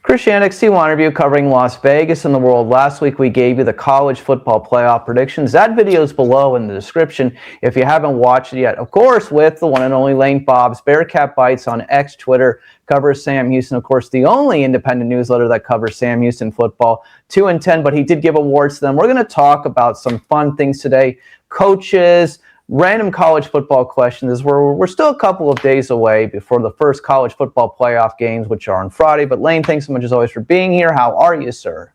Christian XT1 review covering Las Vegas and the world. Last week we gave you the college football playoff predictions. That video is below in the description if you haven't watched it yet. Of course, with the one and only Lane Fobbs, Bearcat Bites on X, Twitter, covers Sam Houston. Of course, the only independent newsletter that covers Sam Houston football, 2 and 10, but he did give awards to them. We're going to talk about some fun things today. Coaches, random college football questions. We're still a couple of days away before the first college football playoff games, which are on Friday. But Lane, thanks so much as always for being here. How are you, sir?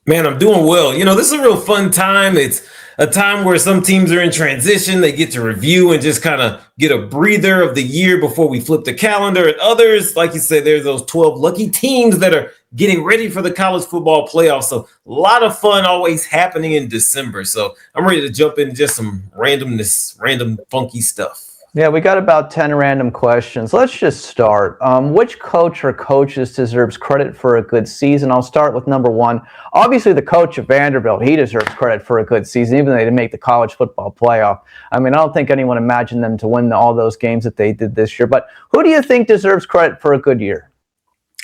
Man, I'm doing well. This is a real fun time. It's a time where some teams are in transition. They get to review and just kind of get a breather of the year before we flip the calendar. And others, like you said, there's those 12 lucky teams that are getting ready for the college football playoffs. So a lot of fun always happening in December. So I'm ready to jump into just some randomness, random funky stuff. Yeah, we got about 10 random questions. Let's just start. Which coach or coaches deserves credit for a good season? I'll start with number one. Obviously, the coach of Vanderbilt, he deserves credit for a good season, even though they didn't make the college football playoff. I mean, I don't think anyone imagined them to win all those games that they did this year. But who do you think deserves credit for a good year?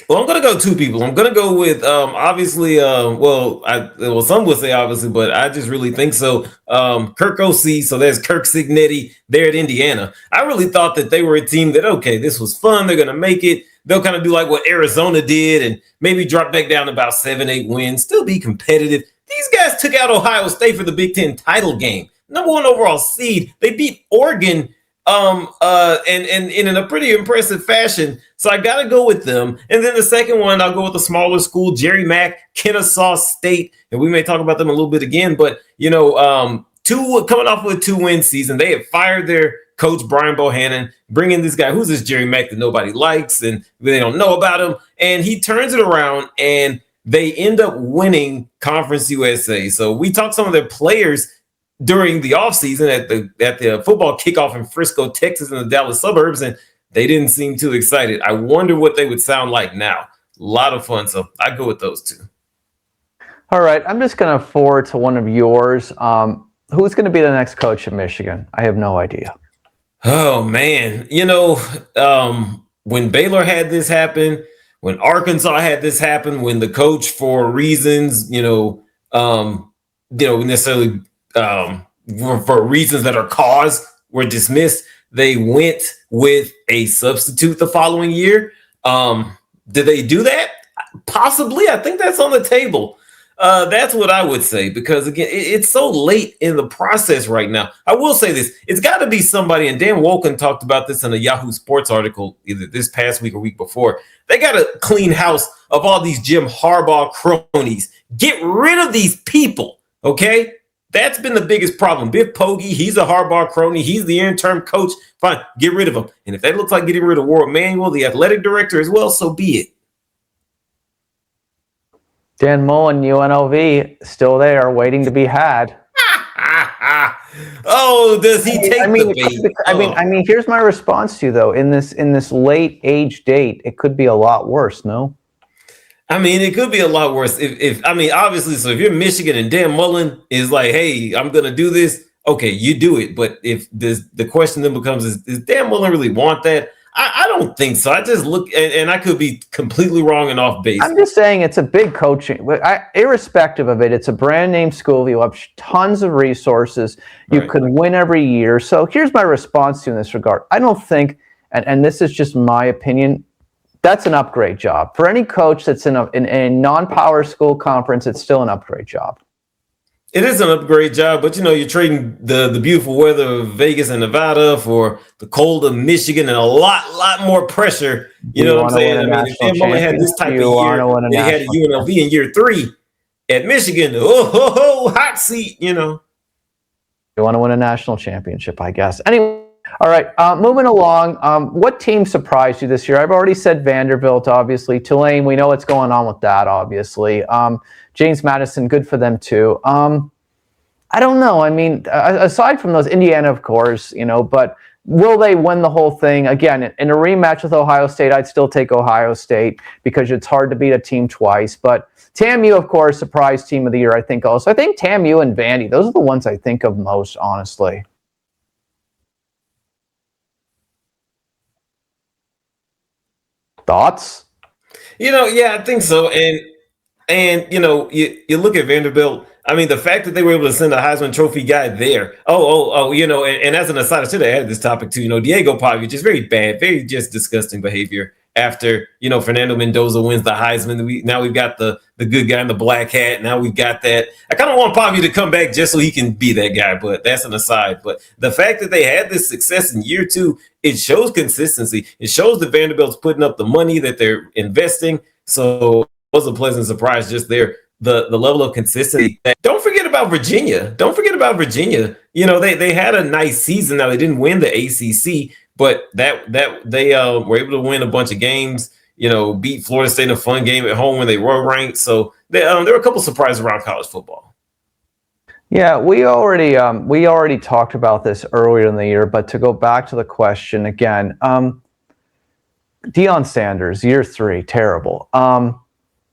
Well, I'm going to go two people. I'm going to go with, obviously, some would say obviously, but I just really think so. Kirk O.C., so there's Kirk Cignetti there at Indiana. I really thought that they were a team that, okay, this was fun. They're going to make it. They'll kind of do like what Arizona did and maybe drop back down to about 7-8 wins, still be competitive. These guys took out Ohio State for the Big Ten title game. #1 overall seed. They beat Oregon and in a pretty impressive fashion. So I got to go with them. And then the second one, I'll go with the smaller school, Jerry Mack, Kennesaw State. And we may talk about them a little bit again, but, coming off with a 2-win season, they have fired their coach, Brian Bohannon, bring in this guy, who's this Jerry Mack that nobody likes and they don't know about him. And he turns it around and they end up winning Conference USA. So we talked some of their players during the offseason at the football kickoff in Frisco, Texas, in the Dallas suburbs, and they didn't seem too excited. I wonder what they would sound like now. A lot of fun, so I go with those two. All right, I'm just going to forward to one of yours. Who's going to be the next coach of Michigan? I have no idea. Oh, man. When Baylor had this happen, when Arkansas had this happen, when the coach for reasons, necessarily for reasons that are cause were dismissed, they went with a substitute the following year. Did they do that? Possibly. I think that's on the table. That's what I would say, because again, it's so late in the process right now. I will say this, it's got to be somebody, and Dan Wolken talked about this in a Yahoo Sports article either this past week or week before. They got to clean house of all these Jim Harbaugh cronies. Get rid of these people, okay? That's been the biggest problem. Biff Poggi, he's a Harbaugh crony. He's the interim coach. Fine, get rid of him. And if that looks like getting rid of Warren Manuel, the athletic director as well, so be it. Dan Mullen, UNLV, still there, waiting to be had. Oh, does he take the bait? I mean, here's my response to you, though. In this late age date, it could be a lot worse, no? I mean, it could be a lot worse. Obviously, so if you're Michigan and Dan Mullen is like, hey, I'm going to do this, okay, you do it. But if the question then becomes, does Dan Mullen really want that? I don't think so. I just look, and I could be completely wrong and off base. I'm just saying it's a big coaching. Irrespective of it, it's a brand name school. You have tons of resources. You could win every year. So here's my response to you in this regard. I don't think, and this is just my opinion, that's an upgrade job. For any coach that's in a non-power school conference, it's still an upgrade job. It is an upgrade job, but you're trading the beautiful weather of Vegas and Nevada for the cold of Michigan and a lot more pressure. You know what I'm saying? I mean, if Dan Mullen had this type of year, they had a UNLV in year 3 at Michigan. Hot seat, You want to win a national championship, I guess. Anyway. All right, moving along. What team surprised you this year? I've already said Vanderbilt, obviously. Tulane, we know what's going on with that, obviously. James Madison, good for them too. I don't know. I mean, aside from those, Indiana, of course, but will they win the whole thing? Again, in a rematch with Ohio State, I'd still take Ohio State because it's hard to beat a team twice. But TAMU, of course, surprise team of the year, I think also. I think TAMU and Vandy, those are the ones I think of most, honestly. Thoughts? Yeah, I think so. And you look at Vanderbilt. I mean, the fact that they were able to send a Heisman Trophy guy there. Oh. And as an aside, I should have added this topic too. Diego Pavich is very bad, very just disgusting behavior. After Fernando Mendoza wins the Heisman, now we've got the good guy in the black hat. Now we've got that. I kind of want Pavich to come back just so he can be that guy, but that's an aside. But the fact that they had this success in year two, it shows consistency. It shows that Vanderbilt's putting up the money that they're investing. So was a pleasant surprise just there. The level of consistency. Don't forget about Virginia. They had a nice season. Now they didn't win the ACC, but that they were able to win a bunch of games. Beat Florida State in a fun game at home when they were ranked. So there were a couple surprises around college football. Yeah, we already talked about this earlier in the year, but to go back to the question again, Deion Sanders, year 3, terrible.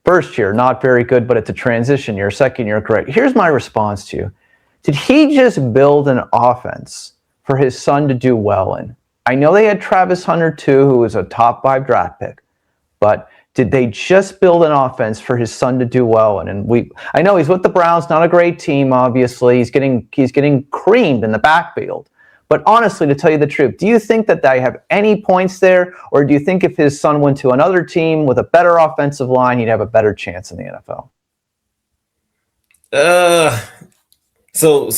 First year, not very good, but it's a transition year. Second year, great. Here's my response to you. Did he just build an offense for his son to do well in? I know they had Travis Hunter too, who was a top 5 draft pick, but did they just build an offense for his son to do well in? And I know he's with the Browns, not a great team, obviously. He's getting creamed in the backfield. But honestly, to tell you the truth, do you think that they have any points there? Or do you think if his son went to another team with a better offensive line, he'd have a better chance in the NFL? So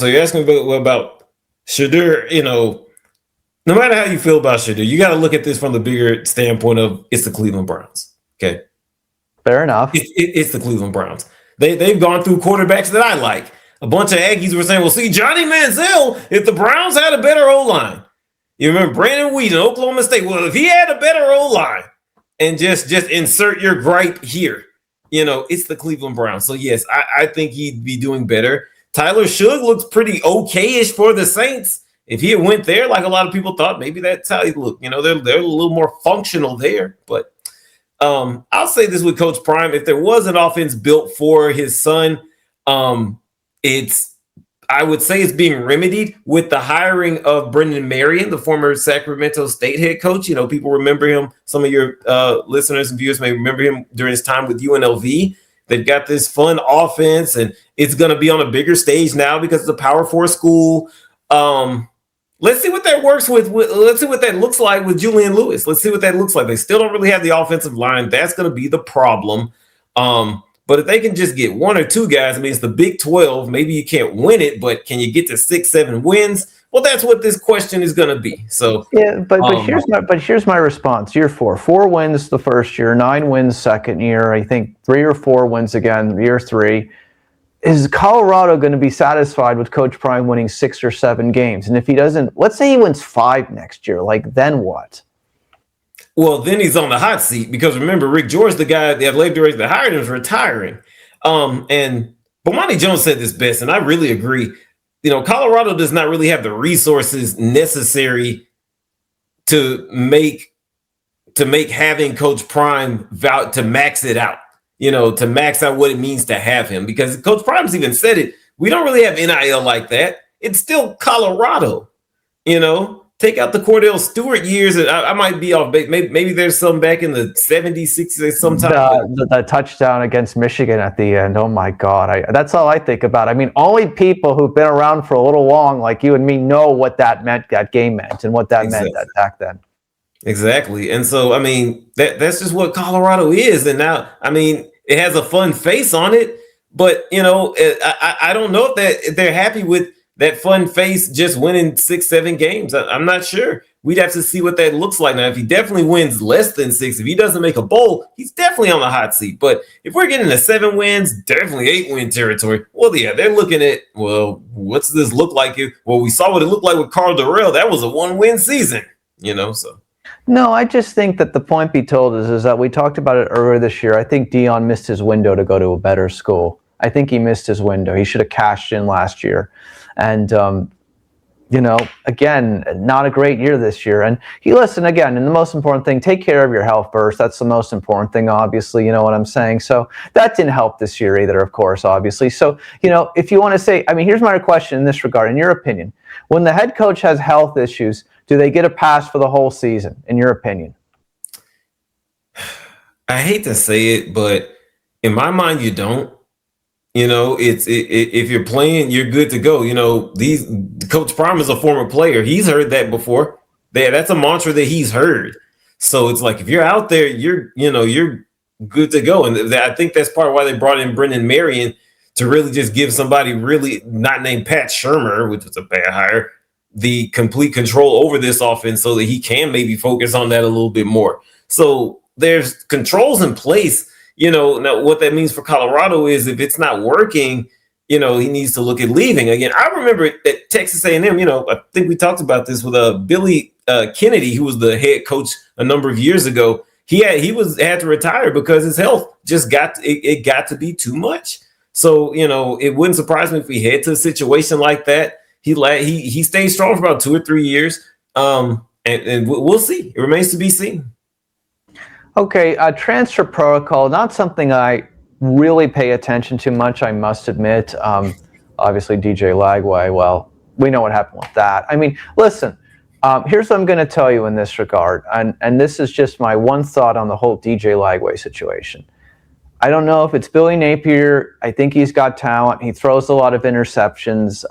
you're asking about Shedeur, no matter how you feel about Shedeur, you got to look at this from the bigger standpoint of it's the Cleveland Browns. Okay. Fair enough. It's the Cleveland Browns. They've gone through quarterbacks that I like. A bunch of Aggies were saying, well, see, Johnny Manziel, if the Browns had a better O-line. You remember Brandon Wheaton, Oklahoma State. Well, if he had a better O-line, and just insert your gripe here, it's the Cleveland Browns. So, yes, I think he'd be doing better. Tyler Shugg looks pretty okay-ish for the Saints. If he had went there, like a lot of people thought, maybe that's how he looked. They're a little more functional there. But I'll say this with Coach Prime. If there was an offense built for his son, I would say it's being remedied with the hiring of Brendan Marion, the former Sacramento State head coach. People remember him. Some of your listeners and viewers may remember him during his time with UNLV. They've got this fun offense, and it's going to be on a bigger stage now because it's a Power 4 school. Let's see what that works with. Let's see what that looks like with Julian Lewis. Let's see what that looks like. They still don't really have the offensive line. That's going to be the problem. But if they can just get 1 or 2 guys, it's the Big 12. Maybe you can't win it, but can you get to 6, 7 wins? Well, that's what this question is going to be. So yeah, but here's my response. Year 4 wins the first year, 9 wins second year. I think 3 or 4 wins again year 3. Is Colorado going to be satisfied with Coach Prime winning 6 or 7 games? And if he doesn't, let's say he wins 5 next year, then what? Well, then he's on the hot seat because remember, Rick George, the guy, the athletic director that hired him, is retiring. And Bomani Jones said this best, and I really agree. Colorado does not really have the resources necessary to make having Coach Prime to max it out. To max out what it means to have him, because Coach Prime's even said it. We don't really have NIL like that. It's still Colorado. Take out the Cordell Stewart years, and I might be off. Maybe there's some back in the 70s, 60s sometime. The touchdown against Michigan at the end. Oh, my God. That's all I think about. Only people who've been around for a little long, like you and me, know what that game meant, and what that meant back then. Exactly. And so, that's just what Colorado is. And now, it has a fun face on it, but, I don't know if they're happy with that fun face just winning 6, 7 games. I'm not sure. We'd have to see what that looks like. Now, if he definitely wins less than 6, if he doesn't make a bowl, he's definitely on the hot seat. But if we're getting to 7 wins, definitely 8-win territory. Well, yeah, they're looking at, well, what's this look like? Well, we saw what it looked like with Carl Durrell. That was a 1-win season, so. No, I just think that the point be told is that we talked about it earlier this year. I think Deion missed his window to go to a better school. I think he missed his window. He should have cashed in last year. And, again, not a great year this year. And listen, again, and the most important thing, take care of your health first. That's the most important thing, obviously, you know what I'm saying? So that didn't help this year either, of course, obviously. So, if you want to say, here's my question in this regard, in your opinion. When the head coach has health issues, do they get a pass for the whole season, in your opinion? I hate to say it, but in my mind, you don't. If you're playing, you're good to go. These Coach Prime is a former player. He's heard that before. That's a mantra that he's heard. So it's like if you're out there, you're good to go. And I think that's part of why they brought in Brendan Marion to really just give somebody really not named Pat Shurmur, which was a bad hire, the complete control over this offense so that he can maybe focus on that a little bit more. So there's controls in place. Now what that means for Colorado is if it's not working, he needs to look at leaving. Again, I remember at Texas A&M, I think we talked about this with Billy Kennedy, who was the head coach a number of years ago. He had to retire because his health just got to be too much. So, it wouldn't surprise me if we head to a situation like that. He stayed strong for about 2 or 3 years. And we'll see. It remains to be seen. Okay, transfer protocol, not something I really pay attention to much, I must admit. Obviously, DJ Lagway, well, we know what happened with that. I mean, listen, here's what I'm going to tell you in this regard, and this is just my one thought on the whole DJ Lagway situation. I don't know if it's Billy Napier. I think he's got talent. He throws a lot of interceptions.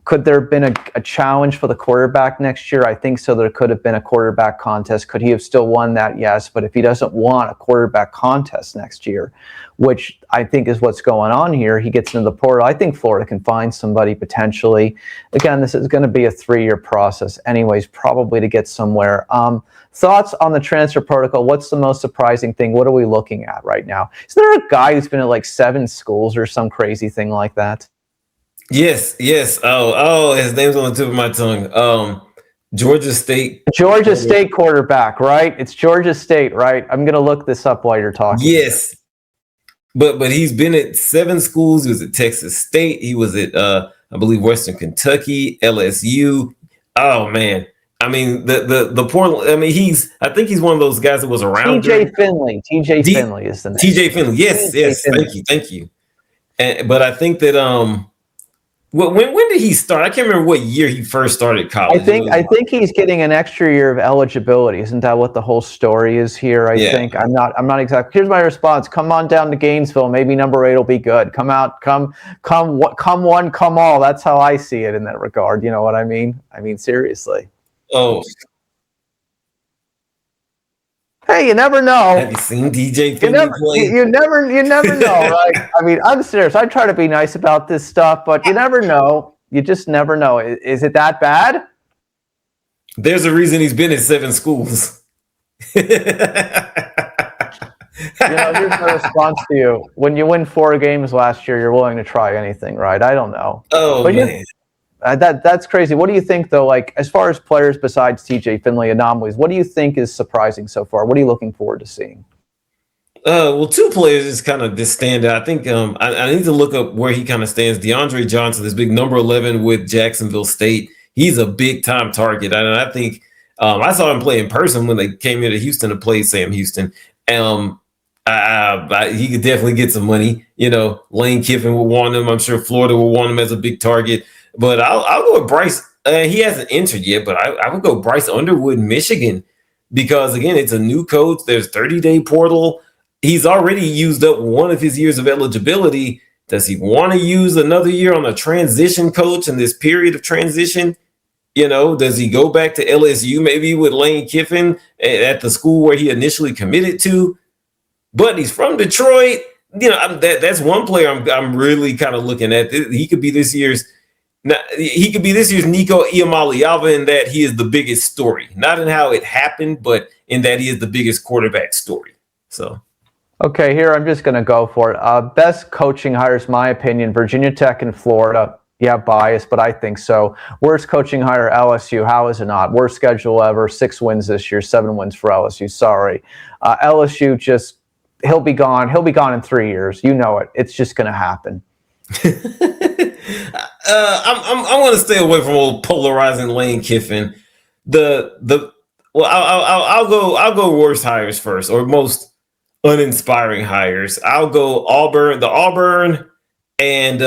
Could there have been a challenge for the quarterback next year? I think so. There could have been a quarterback contest. Could he have still won that? Yes. But if he doesn't want a quarterback contest next year, which I think is what's going on here, he gets into the portal. I think Florida can find somebody potentially. Again, this is going to be a 3-year process anyways, probably to get somewhere. Thoughts on the transfer protocol? What's the most surprising thing? What are we looking at right now? Is there a guy who's been at like 7 schools or some crazy thing like that? Yes. Oh, his name's on the tip of my tongue. Georgia State Quarterback, right? It's Georgia State, right? I'm going to look this up while you're talking. Yes. But he's been at 7 schools. He was at Texas State. He was at, I believe, Western Kentucky, LSU. Oh, man. I mean, the poor, I mean, I think he's one of those guys that was around. TJ Finley. Finley is the name. TJ Finley. Yes. Finley. Thank you. But I think that, when did he start? I can't remember what year he first started college. I think he's getting an extra year of eligibility. Isn't that what the whole story is here? I think I'm not exactly. Here's my response. Come on down to Gainesville. Maybe number 8 will be good. Come out. Come one. Come all. That's how I see it in that regard. You know what I mean? I mean seriously. Oh. Hey, you never know. Have you seen DJ Finley play? You never know, right? I mean, I'm serious. I try to be nice about this stuff, but you never know. You just never know. Is it that bad? There's a reason he's been in 7 schools. Here's my response to you. When you win 4 games last year, you're willing to try anything, right? I don't know. Oh, but man. That's crazy. What do you think, though, like as far as players besides TJ Finley anomalies, what do you think is surprising so far? What are you looking forward to seeing? Well, 2 players just kind of just stand out. I think I need to look up where he kind of stands. DeAndre Johnson, this big number 11 with Jacksonville State. He's a big-time target. And I think I saw him play in person when they came here to Houston to play Sam Houston. He could definitely get some money. Lane Kiffin will want him. I'm sure Florida will want him as a big target. But I'll go with Bryce. He hasn't entered yet, but I would go Bryce Underwood, Michigan, because, again, it's a new coach. There's 30-day portal. He's already used up one of his years of eligibility. Does he want to use another year on a transition coach in this period of transition? Does he go back to LSU maybe with Lane Kiffin at the school where he initially committed to? But he's from Detroit. That's one player I'm really kind of looking at. He could be this year's Nico Iamaleava in that he is the biggest story, not in how it happened, but in that he is the biggest quarterback story. So, okay, here I'm just going to go for it. Best coaching hires, my opinion, Virginia Tech and Florida. Yeah, biased, but I think so. Worst coaching hire, LSU. How is it not? Worst schedule ever. 6 wins this year, 7 wins for LSU. Sorry, LSU just he'll be gone. He'll be gone in 3 years. You know it. It's just going to happen. I'm going to stay away from old polarizing Lane Kiffin. I'll go worst hires first, or most uninspiring hires. I'll go Auburn, and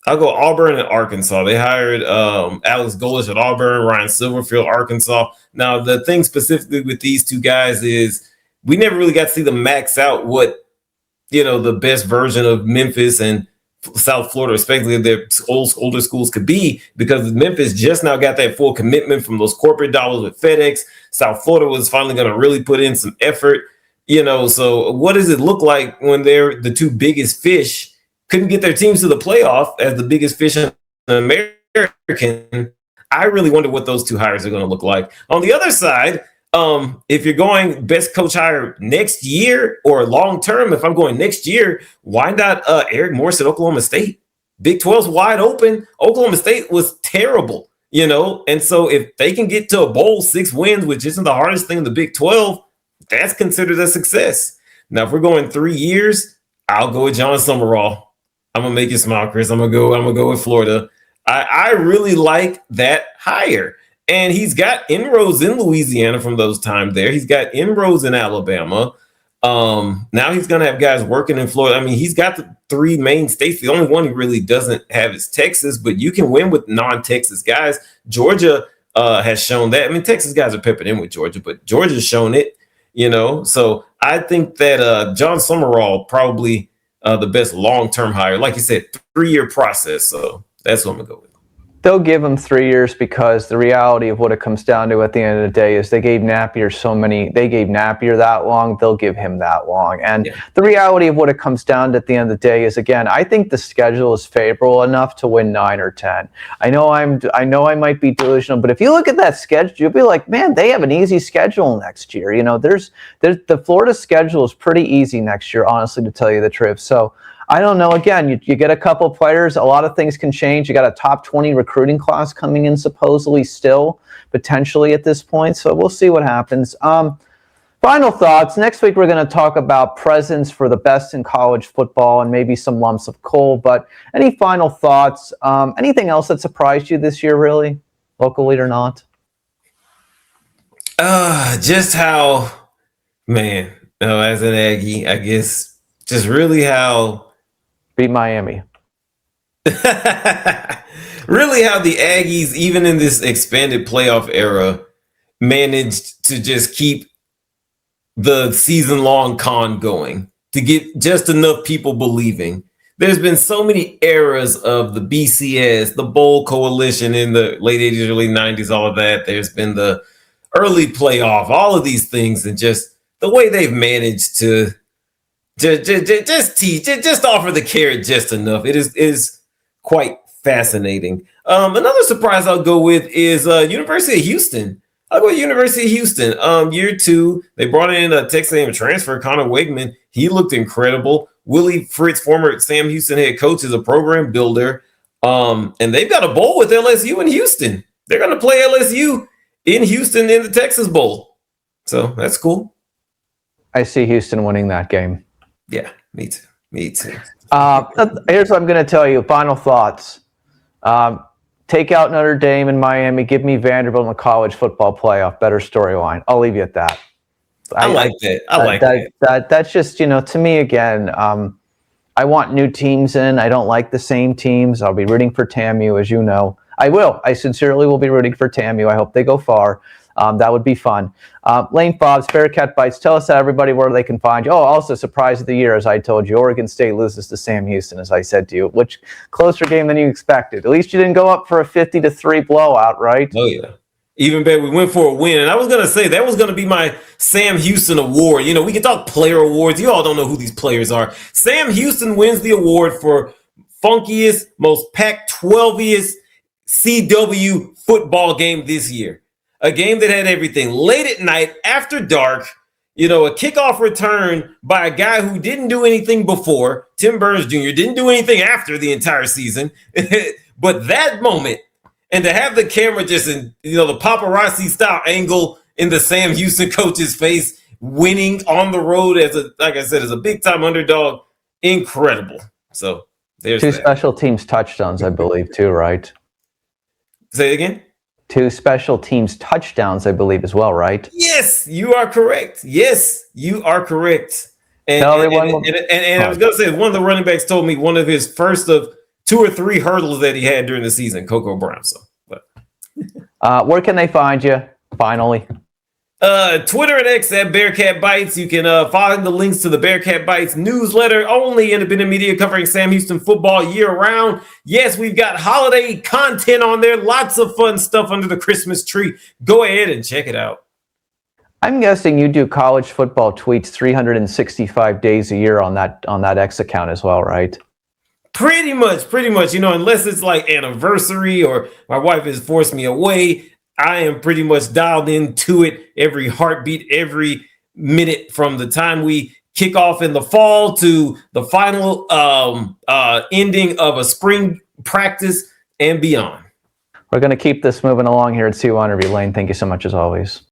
I'll go Auburn and Arkansas. They hired Alex Golesh at Auburn, Ryan Silverfield, Arkansas. Now, the thing specifically with these 2 guys is we never really got to see them max out what, the best version of Memphis and South Florida, especially their older schools, could be, because Memphis just now got that full commitment from those corporate dollars with FedEx. South Florida was finally going to really put in some effort, so what does it look like when they're the two biggest fish couldn't get their teams to the playoff as the biggest fish in American? I really wonder what those two hires are going to look like. On the other side, if you're going best coach hire next year or long term, if I'm going next year, why not Eric Morris at Oklahoma State? Big 12's wide open. Oklahoma State was terrible, and so if they can get to a bowl, 6 wins, which isn't the hardest thing in the Big 12, that's considered a success. Now, if we're going 3 years, I'll go with John Summerall. I'm gonna make you smile, Chris. I'm gonna go with Florida. I really like that hire. And he's got inroads in Louisiana from those times there. He's got inroads in Alabama. Now he's going to have guys working in Florida. I mean, he's got the 3 main states. The only one he really doesn't have is Texas, but you can win with non-Texas guys. Georgia has shown that. I mean, Texas guys are peppered in with Georgia, but Georgia's shown it, So I think that John Summerall probably the best long-term hire. Like you said, 3-year process. So that's what I'm going to go with. They'll give him 3 years because the reality of what it comes down to at the end of the day is they gave Napier that long, they'll give him that long. And the reality of what it comes down to at the end of the day is, again, I think the schedule is favorable enough to win 9 or 10. I know I might be delusional, but if you look at that schedule, you'll be like, man, they have an easy schedule next year. There's the Florida schedule is pretty easy next year, honestly, to tell you the truth. So I don't know. Again, you get a couple players. A lot of things can change. You got a top 20 recruiting class coming in, supposedly still, potentially at this point. So we'll see what happens. Final thoughts. Next week, we're going to talk about presents for the best in college football and maybe some lumps of coal. But any final thoughts? Anything else that surprised you this year, really, locally or not? Just how, man, as an Aggie, I guess, just really how. Beat Miami. Really how the Aggies, even in this expanded playoff era, managed to just keep the season-long con going, to get just enough people believing. There's been so many eras of the BCS, the Bowl Coalition in the late 80s, early 90s, all of that. There's been the early playoff, all of these things, and just the way they've managed to just offer the carrot just enough. It is quite fascinating. Another surprise I'll go with is University of Houston. I'll go with University of Houston. Year 2, they brought in a Texas A&M transfer, Connor Wegman. He looked incredible. Willie Fritz, former Sam Houston head coach, is a program builder. And they've got a bowl with LSU in Houston. They're going to play LSU in Houston in the Texas Bowl. So that's cool. I see Houston winning that game. Yeah, me too. Here's what I'm going to tell you. Final thoughts. Take out Notre Dame and Miami. Give me Vanderbilt in the college football playoff. Better storyline. I'll leave you at that. I like that. That's just, to me, again, I want new teams in. I don't like the same teams. I'll be rooting for TAMU, as you know. I will. I sincerely will be rooting for TAMU. I hope they go far. That would be fun. Lane Fobbs, Bearcat Bites. Tell us, everybody, where they can find you. Oh, also, surprise of the year, as I told you. Oregon State loses to Sam Houston, as I said to you, which closer game than you expected. At least you didn't go up for a 50-3 blowout, right? Oh, yeah. Even better, we went for a win. And I was going to say, that was going to be my Sam Houston award. We can talk player awards. You all don't know who these players are. Sam Houston wins the award for funkiest, most Pac-12iest CW football game this year. A game that had everything. Late at night, after dark, a kickoff return by a guy who didn't do anything before. Tim Burns Jr. didn't do anything after the entire season. But that moment, and to have the camera just in, the paparazzi style angle in the Sam Houston coach's face, winning on the road as a big time underdog, incredible. So there's 2 that. special teams touchdowns, I believe, too, right? Say it again. 2 special teams touchdowns, I believe, as well, right? Yes, you are correct. And I was going to say, one of the running backs told me one of his first of 2 or 3 hurdles that he had during the season, Coco Brown. So, where can they find you, finally? Twitter and X at Bearcat Bites. You can find the links to the Bearcat Bites newsletter, only independent media covering Sam Houston football year round. Yes, we've got holiday content on there. Lots of fun stuff under the Christmas tree. Go ahead and check it out. I'm guessing you do college football tweets 365 days a year on that X account as well, right? Pretty much, unless it's like anniversary or my wife has forced me away, I am pretty much dialed into it every heartbeat, every minute from the time we kick off in the fall to the final ending of a spring practice and beyond. We're going to keep this moving along here at C1 Interview. Lane, thank you so much as always.